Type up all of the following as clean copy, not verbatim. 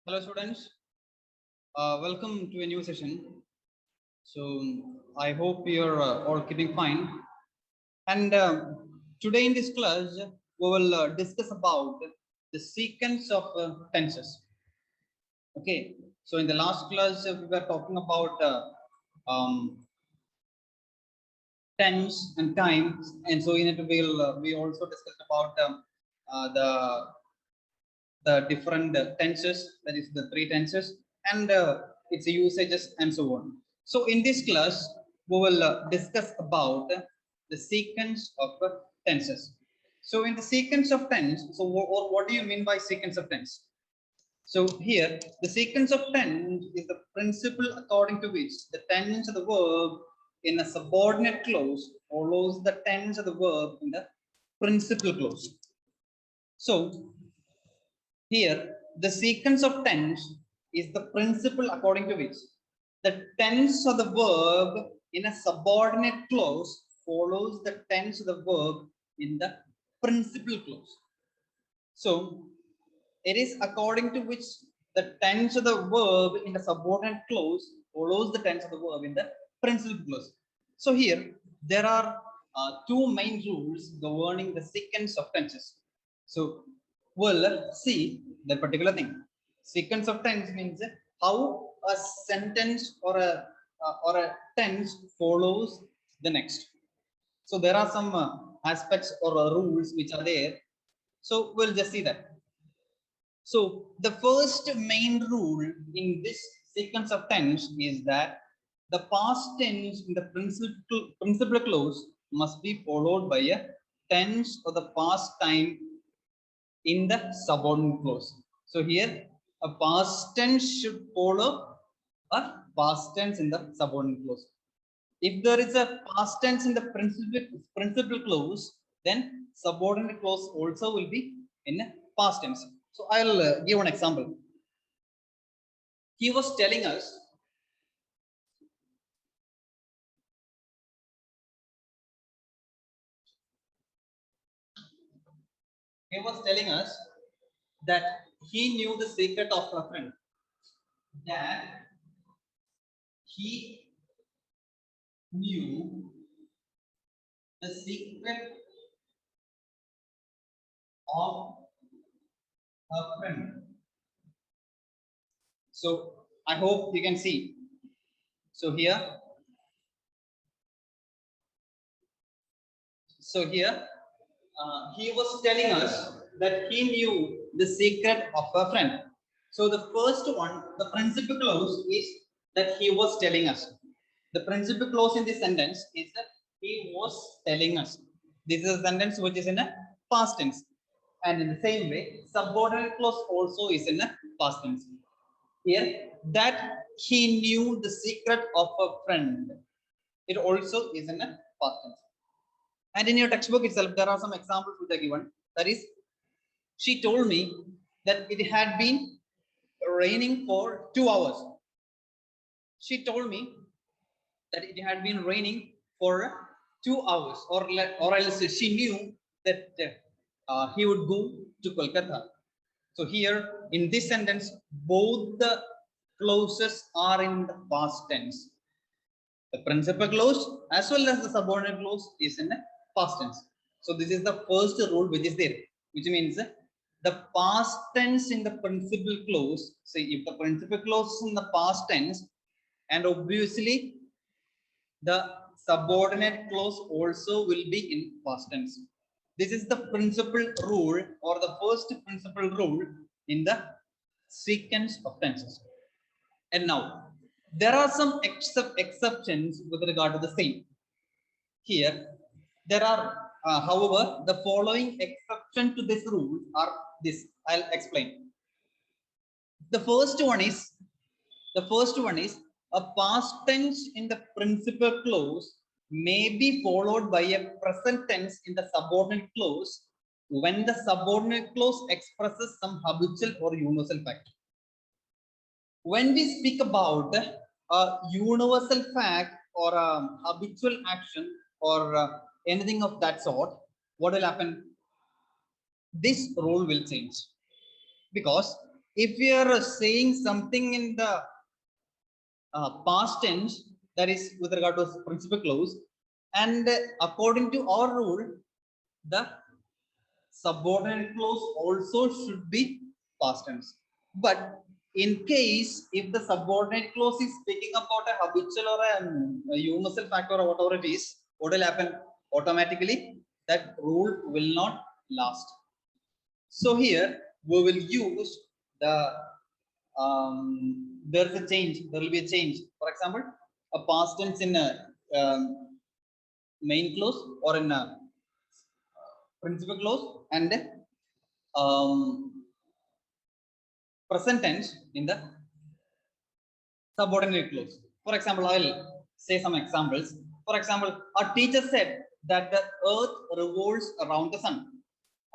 Hello students, welcome to a new session. So I hope you're all keeping fine. And today in this class, we will discuss about the sequence of tenses. Okay, so in the last class, we were talking about tense and time, and so in it we also discussed about uh, the different tenses, that is the three tenses, and its usages and so on. So in this class, we will discuss about the sequence of tenses. So in the sequence of tense, so what do you mean by sequence of tense? So here, the sequence of tense is the principle according to which the tense of the verb in a subordinate clause follows the tense of the verb in the principal clause. So here, the sequence of tense is the principle according to which the tense of the verb in a subordinate clause follows the tense of the verb in the principal clause. So, it is according to which the tense of the verb in the subordinate clause follows the tense of the verb in the principal clause. So, here there are two main rules governing the sequence of tenses. So, we'll see the particular thing. Sequence of tense means how a sentence or a tense follows the next. So there are some aspects or rules which are there. So we'll just see that. So the first main rule in this sequence of tense is that the past tense in the principal clause must be followed by a tense of the past time in the subordinate clause. So here a past tense should follow a past tense in the subordinate clause. If there is a past tense in the principal clause, then subordinate clause also will be in a past tense. So I'll give an example. He was telling us that he knew the secret of a friend. That he knew the secret of a friend. So I hope you can see. So here, he was telling us that he knew the secret of a friend. So the first one, the principal clause is that he was telling us. The principal clause in this sentence is that he was telling us. This is a sentence which is in a past tense. And in the same way, subordinate clause also is in a past tense. Here, that he knew the secret of a friend. It also is in a past tense. And in your textbook itself, there are some examples which are given. That is, she told me that it had been raining for 2 hours. She told me that it had been raining for 2 hours, or else she knew that he would go to Kolkata. So here in this sentence, both the clauses are in the past tense. The principal clause as well as the subordinate clause is in the past tense. So this is the first rule which is there, which means the past tense in the principal clause. Say if the principal clause is in the past tense, and obviously the subordinate clause also will be in past tense. This is the principal rule or the first principal rule in the sequence of tenses. And now there are some exceptions with regard to the same. Here, there are, however, the following exception to this rule are this. I'll explain. The first one is a past tense in the principal clause may be followed by a present tense in the subordinate clause when the subordinate clause expresses some habitual or universal fact. When we speak about a universal fact or a habitual action or anything of that sort, what will happen? This rule will change, because if we are saying something in the past tense, that is with regard to principal clause, and according to our rule, the subordinate clause also should be past tense. But in case if the subordinate clause is speaking about a habitual or a universal factor or whatever it is, what will happen? Automatically, that rule will not last. So here we will use the there's a change. There will be a change. For example, a past tense in a main clause or in a principal clause, and present tense in the subordinate clause. For example, I'll say some examples. For example, a teacher said that the earth revolves around the sun.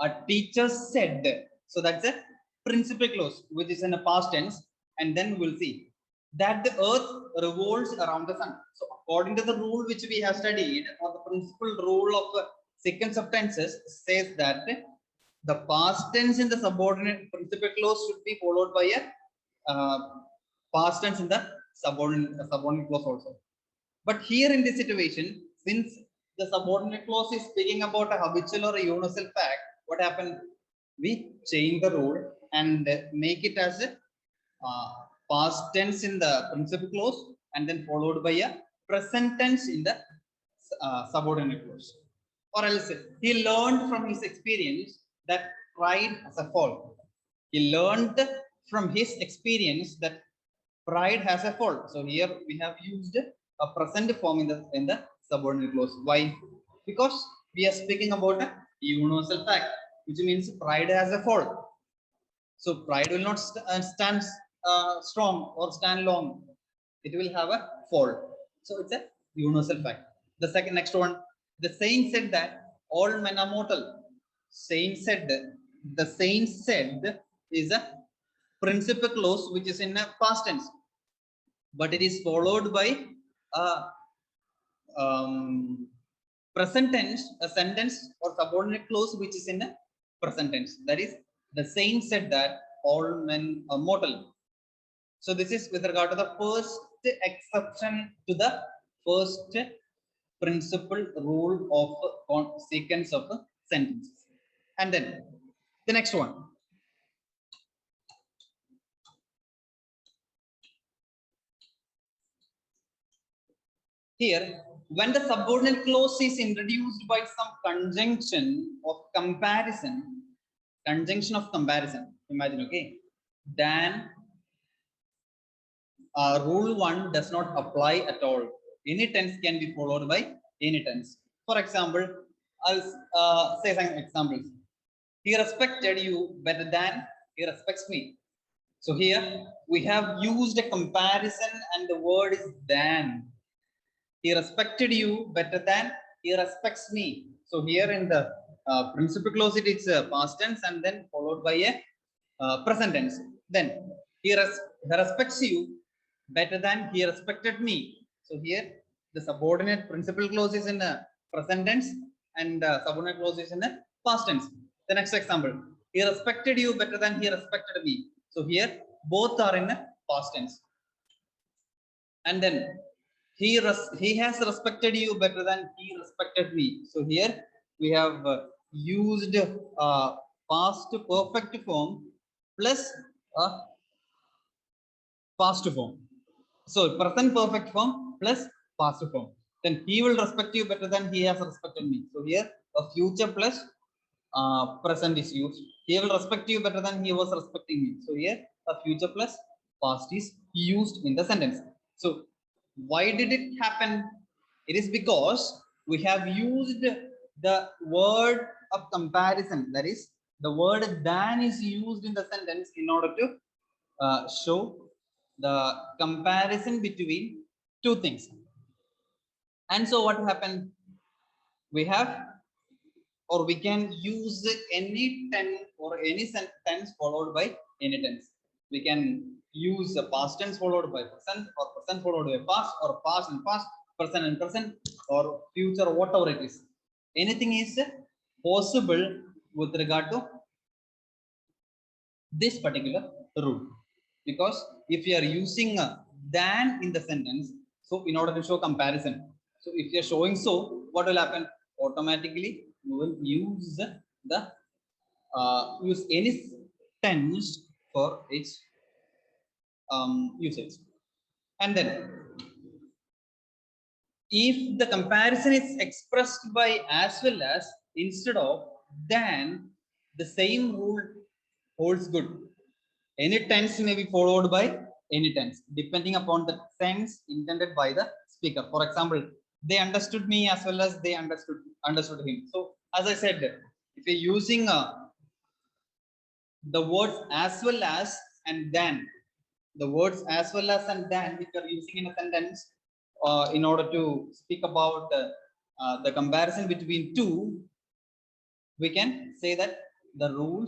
A teacher said. So that's a principal clause, which is in a past tense. And then we'll see that the earth revolves around the sun. So according to the rule which we have studied, or the principal rule of sequence of tenses, says that the past tense in the subordinate principal clause should be followed by a past tense in the subordinate clause also. But here in this situation, since the subordinate clause is speaking about a habitual or a universal fact, what happened? We change the rule and make it as a past tense in the principal clause and then followed by a present tense in the subordinate clause. Or else he learned from his experience that pride has a fall. He learned from his experience that pride has a fall. So here we have used a present form in the subordinate clause. Why? Because we are speaking about a universal fact, which means pride has a fall. So pride will not stand strong or stand long. It will have a fall. So it's a universal fact. The next one, the saying said that all men are mortal. Saying said, the saying said is a principal clause which is in a past tense, but it is followed by a present tense, a sentence or subordinate clause which is in a present tense. That is, the saying said that all men are mortal. So this is with regard to the first exception to the first principal rule of sequence of sentences. And then the next one. Here, when the subordinate clause is introduced by some conjunction of comparison, imagine, okay, then rule 1 does not apply at all. Any tense can be followed by any tense. For example, I'll say some examples. He respected you better than he respects me. So here we have used a comparison and the word is than. He respected you better than he respects me. So here in the principal clause, it's past tense and then followed by a present tense. Then he respects you better than he respected me. So here the subordinate principal clause is in a present tense and subordinate clause is in a past tense. The next example, he respected you better than he respected me. So here both are in a past tense. And then he has respected you better than he respected me. So here we have used past perfect form plus past form. So present perfect form plus past form. Then he will respect you better than he has respected me. So here a future plus present is used. He will respect you better than he was respecting me. So here a future plus past is used in the sentence. So why did it happen? It is because we have used the word of comparison. That is, the word than is used in the sentence in order to show the comparison between two things. And so what happened? We have, or we can use any tense or any sentence followed by any tense. We can use a past tense followed by present, or present followed by past, or past and past, present and present, or future, or whatever it is. Anything is possible with regard to this particular rule, because if you are using than in the sentence, so in order to show comparison, so if you are showing so, what will happen? Automatically you will use the use any tense for its usage. And then if the comparison is expressed by as well as instead of then, the same rule holds good. Any tense may be followed by any tense depending upon the sense intended by the speaker. For example, they understood me as well as they understood him. So as I said, if you're using the words as well as and then, the words as well as and then, if you're using in a sentence in order to speak about the comparison between two, we can say that the rule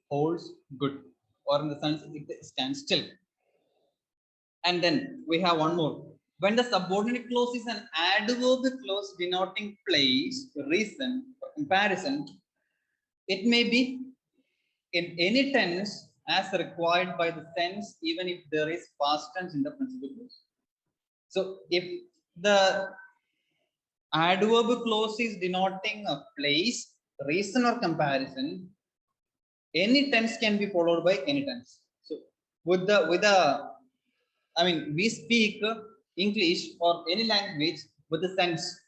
holds good, or in the sense it stands still. And then we have one more. When the subordinate clause is an adverb clause denoting place, reason, or comparison, it may be in any tense as required by the sense, even if there is past tense in the principal clause. So if the adverb clause is denoting a place, reason, or comparison, any tense can be followed by any tense. So with the I mean, we speak English or any language with the sense.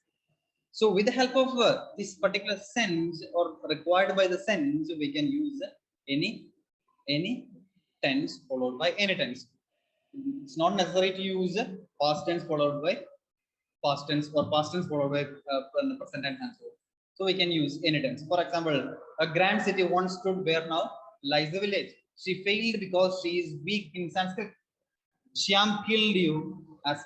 So with the help of this particular sense or required by the sense, we can use any tense followed by any tense. It's not necessary to use past tense followed by past tense or past tense followed by present tense and so on. So we can use any tense. For example, a grand city once stood where now lies the village. She failed because she is weak in Sanskrit. Shyam killed you as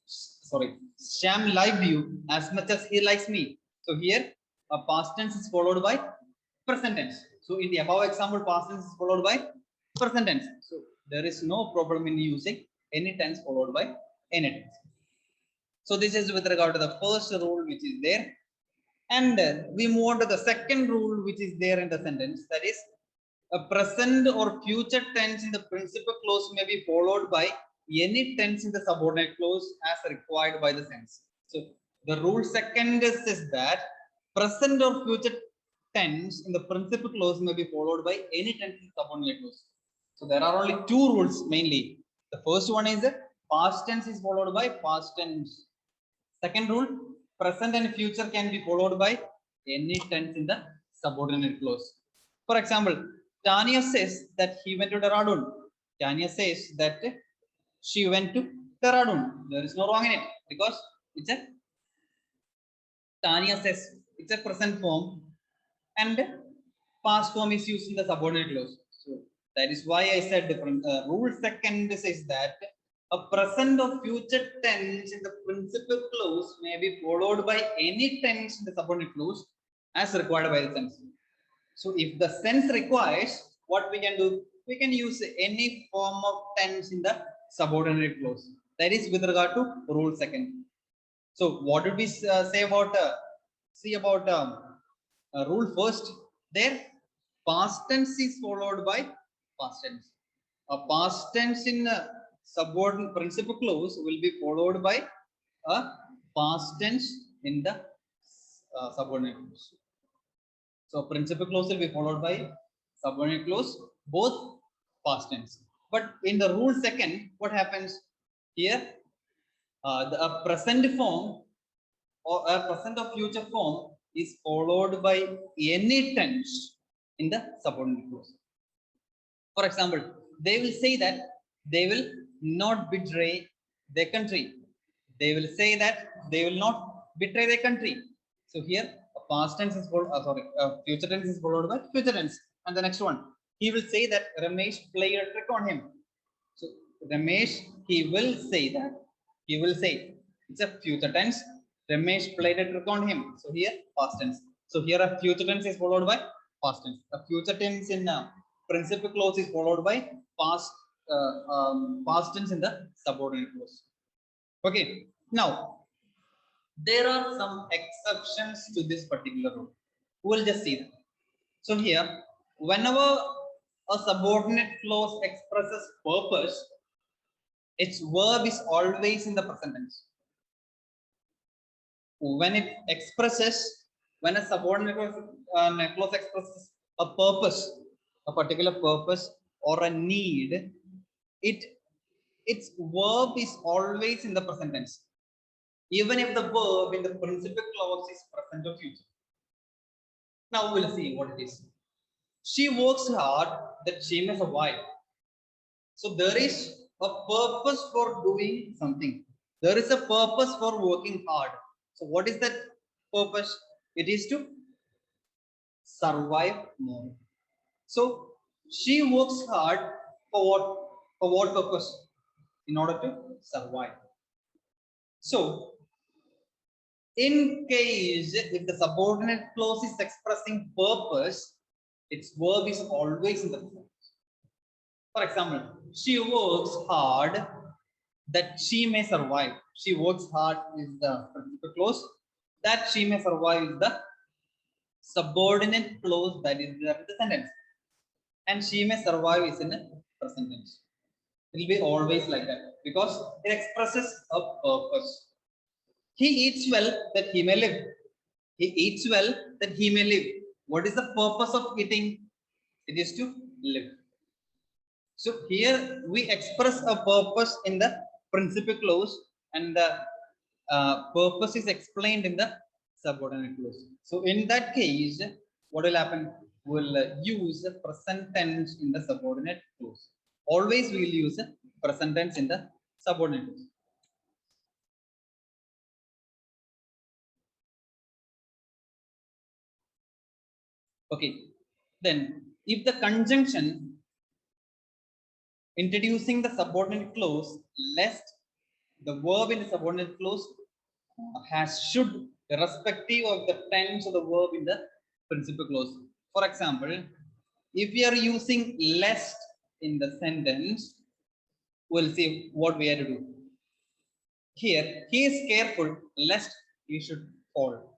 sorry, Shyam liked you as much as he likes me. So here a past tense is followed by present tense. So in the above example, past tense is followed by present tense. So there is no problem in using any tense followed by any tense. So this is with regard to the first rule which is there. And we move on to the second rule which is there in the sentence, that is a present or future tense in the principal clause may be followed by any tense in the subordinate clause as required by the sense. So the rule second is that present or future tense in the principal clause may be followed by any tense in the subordinate clause. So there are only two rules mainly. The first one is that past tense is followed by past tense. Second rule, present and future can be followed by any tense in the subordinate clause. For example, Tanya says that he went to Dehradun. Tanya says that she went to Dehradun. There is no wrong in it because it's a Tanya says, it's a present form and past form is used in the subordinate clause. So that is why I said different. Rule second says that a present or future tense in the principal clause may be followed by any tense in the subordinate clause as required by the sense. So if the sense requires, what we can do? We can use any form of tense in the subordinate clause. That is with regard to rule second. So what did we say about rule first? There, past tense is followed by past tense. A past tense in subordinate principal clause will be followed by a past tense in the subordinate clause. So principal clause will be followed by subordinate clause, both past tense. But in the rule second, what happens here? A present form or a present or future form is followed by any tense in the subordinate clause. For example, they will say that they will not betray their country. They will say that they will not betray their country. So here a past tense is followed, future tense is followed by future tense. And the next one, he will say that Ramesh played a trick on him. So Ramesh, he will say that, he will say, it's a future tense. Ramesh played a trick on him. So here past tense. So here a future tense is followed by past tense. A future tense in principal clause is followed by past past tense in the subordinate clause. Okay, now there are some exceptions to this particular rule. We'll just see that. So here, whenever a subordinate clause expresses purpose, its verb is always in the present tense. When it expresses, when a subordinate clause expresses a purpose, a particular purpose or a need, its verb is always in the present tense, even if the verb in the principal clause is present or future. Now we'll see what it is. She works hard that she may survive. So there is a purpose for doing something. There is a purpose for working hard. So what is that purpose? It is to survive more. So she works hard for what? For what purpose? In order to survive. So in case if the subordinate clause is expressing purpose, its verb is always in the present. For example, she works hard that she may survive. She works hard is the principal clause. That she may survive is the subordinate clause that is there in the sentence. And she may survive is in the present tense. It will be always like that because it expresses a purpose. He eats well that he may live. He eats well that he may live. What is the purpose of eating? It is to live. So here we express a purpose in the principal clause, and the purpose is explained in the subordinate clause. So in that case, what will happen? We'll use the present tense in the subordinate clause. Always we will use the present tense in the subordinate clause. Okay, then if the conjunction introducing the subordinate clause lest the verb in the subordinate clause has should irrespective of the tense of the verb in the principal clause. For example, if we are using lest in the sentence, we'll see what we have to do. Here, he is careful lest he should fall.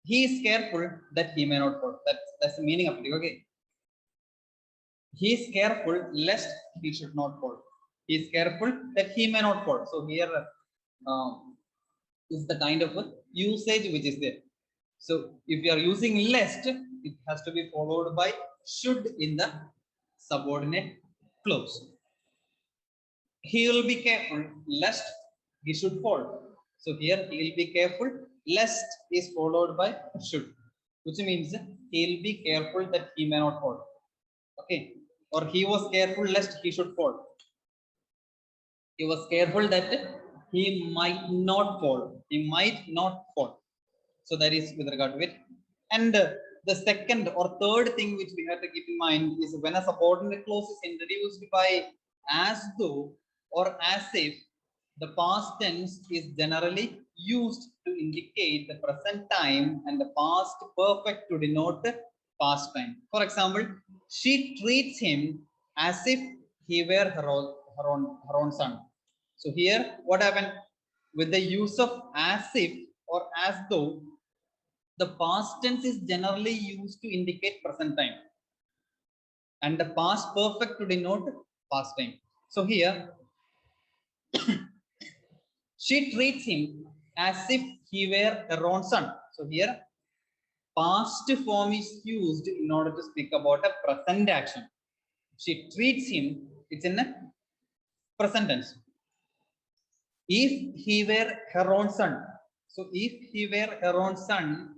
He is careful that he may not fall. That's the meaning of it. Okay. He is careful lest he should not fall. He is careful that he may not fall. So here is the kind of a usage which is there. So if you are using lest, it has to be followed by should in the subordinate clause. He will be careful lest he should fall. So here he will be careful lest is followed by should, which means he will be careful that he may not fall. Okay, or he was careful lest he should fall. He was careful that he might not fall. He might not fall. So that is with regard to it. And the second or third thing which we have to keep in mind is when a subordinate clause is introduced by as though or as if, the past tense is generally used to indicate the present time and the past perfect to denote the past time. For example, she treats him as if he were her own son. So here, what happened with the use of as if or as though? The past tense is generally used to indicate present time, and the past perfect to denote past time. So here, she treats him as if he were her own son. So here, past form is used in order to speak about a present action. She treats him, it's in a present tense. If he were her own son, so if he were her own son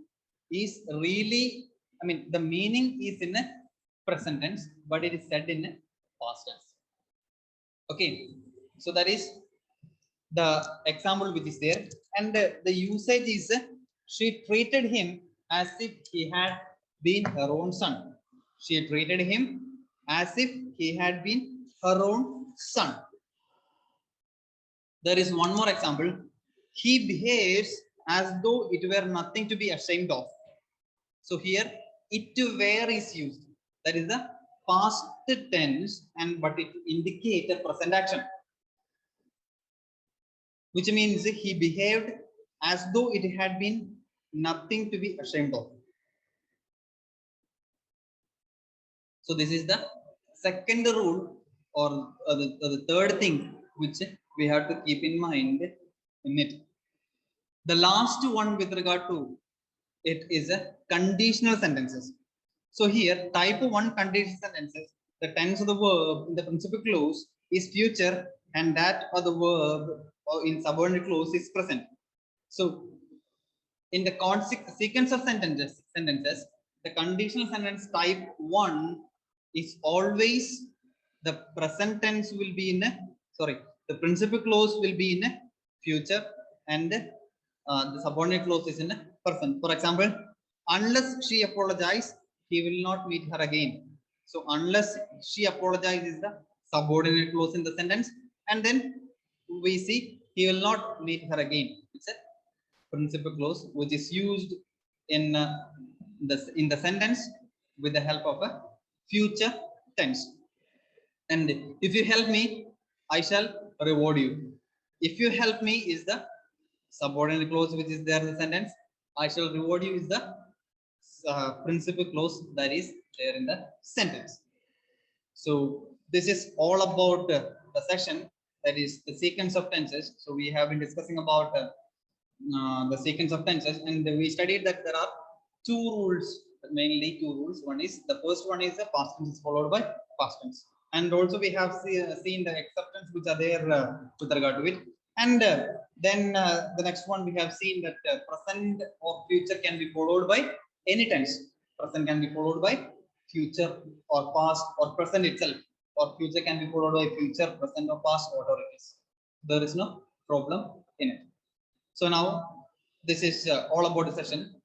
is really, I mean, the meaning is in a present tense, but it is said in a past tense. Okay, so that is the example which is there, and the usage is she treated him as if he had been her own son. She treated him as if he had been her own son. There is one more example. He behaves as though it were nothing to be ashamed of. So here, it to were is used. That is the past tense, and but it indicates a present action, which means he behaved as though it had been nothing to be ashamed of. So this is the second rule, or the third thing which we have to keep in mind in it. The last one with regard to it is a conditional sentences. So here type 1 conditional sentences, the tense of the verb in the principal clause is future and that of the verb or in subordinate clause is present. So in the sequence of sentences, the conditional sentence type 1 is always the present tense will be in a, sorry, the principal clause will be in a future and the subordinate clause is in a present. For example, unless she apologizes, he will not meet her again. So unless she apologizes is the subordinate clause in the sentence, and then we see he will not meet her again. It's a principal clause which is used in the sentence with the help of a future tense. And if you help me, I shall reward you. If you help me is the subordinate clause which is there in the sentence. I shall reward you is the principal clause that is there in the sentence. So this is all about the section, that is the sequence of tenses. So we have been discussing about the sequence of tenses, and we studied that there are two rules, mainly two rules. One is, the first one is the past tense is followed by past tense, and also we have seen the exceptions which are there with regard to it. And then the next one we have seen that present or future can be followed by any tense. Present can be followed by future or past or present itself, or future can be followed by future, present or past, whatever it is. There is no problem in it. So now this is all about the session.